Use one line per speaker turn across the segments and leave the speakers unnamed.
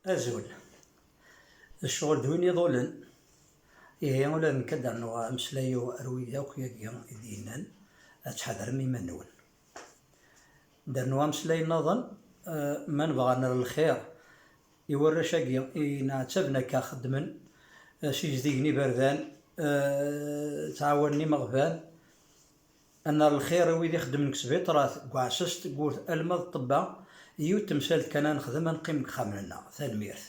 أزول الشغل دوين يضولن إيه ولا نكدر نوع مسلايو أرويدا وكيا دينان أتحذر مما نون درنوا مسلاي نظن من بغانا الخير يورا شاقي نعتبنا كخدمن شي جديني بردان تعاوني مغفان أن الخير ويدي يخدم كسبيط راه كوعسست قول المض طبا يو تمثال كان نخدم نقيم خاملنا ثالميرث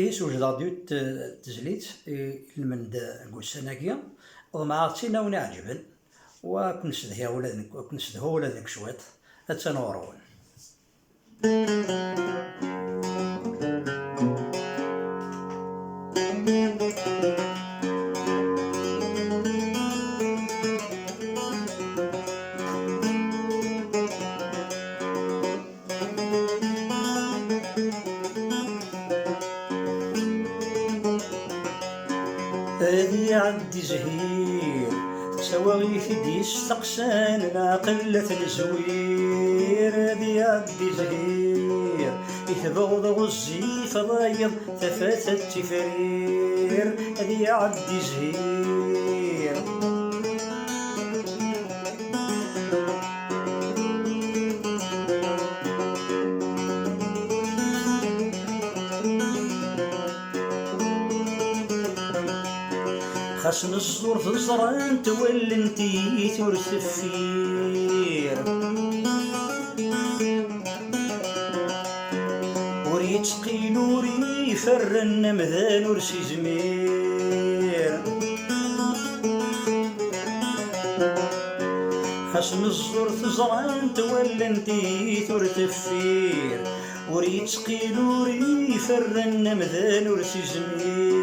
سوجد راديو تزليت المند نقول سناكيا ومع تينا ونعجبن وكنسدها ولادنك وكنسدها ولادنك شويط هتنورون هذي عندي زهير سواغي في ديش تقسان قلة الزوير هذي عندي زهير يثبغض غزي فضايض تفات التفرير هذي عندي زهير خاصن الصور في الزران تولنتي ثور سفير وريت سقيل وري فرن مذان ورسي زمير خاصن الصور في الزران تولنتي ثور سفير وريت سقيل وري فرن مذان ورسي زمير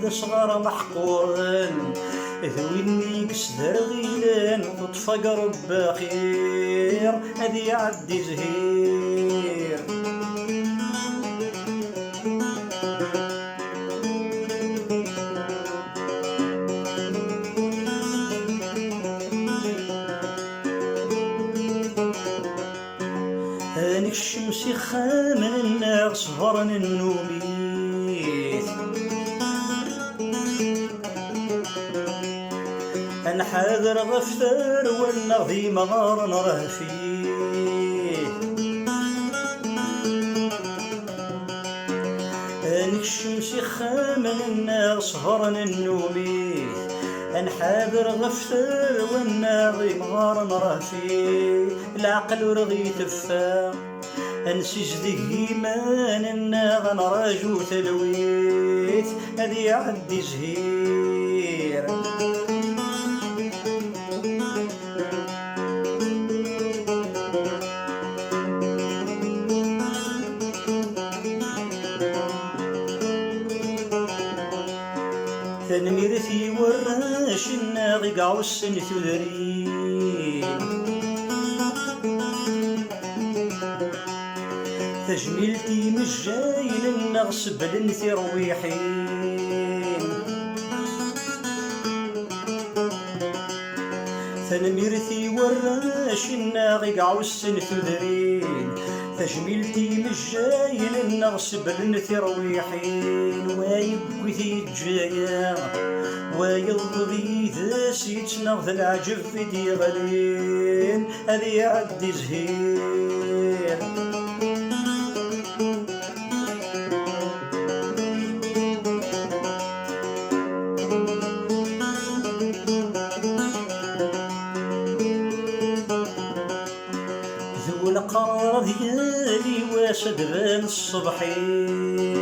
ذا صغار محقورن ذويني كسدر غيلان وتطفى رب خير هذي عدي زهير هاني الشمس خامن النار صفرن النوميث نحاذر غفتر والنغذي مغار نراه فيه انك الشمس خامن النار صهرن النومي نحاذر غفتر والنغذي مغار نراه فيه العقل ورغي تفا نسجد هيمان الناغ نراجو تلويث هذي عدي زهير تنميرثي وراش الناغي قعوسن ثذرين تجميلتي مجاين النغس بلنثي رويحين تنميرثي وراش الناغي قعوسن ثذرين تجميلتي مجاين النغس بلنثي رويحين وايبكي ذي الجايا وايض ذا سيتنا ذا العجب في دي غلين هذي عدي زهير ذو القرار ديالي واسد بان الصبحين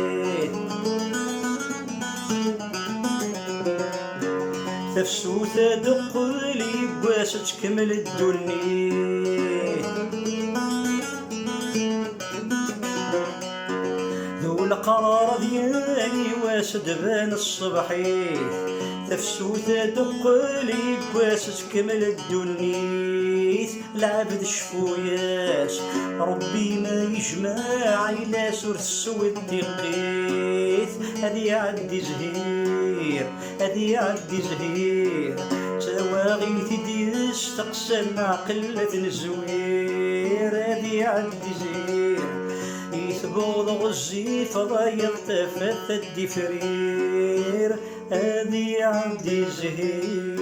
تفسوث دقلي بواسد تكمل الدني ذو القرار ديالي واسد بان الصبحين تفسوث دقلي بواسد تكمل الدنيث العبد شفوياس ربي ما يجمع إلا سور السود دقيث هذي عدي زهير هذي عدي زهير تواغي تديس تقسم مع قلة الزوير هذي عدي زهير تبوض غزيف ضايض تفت الدفرير هادي عندي زهير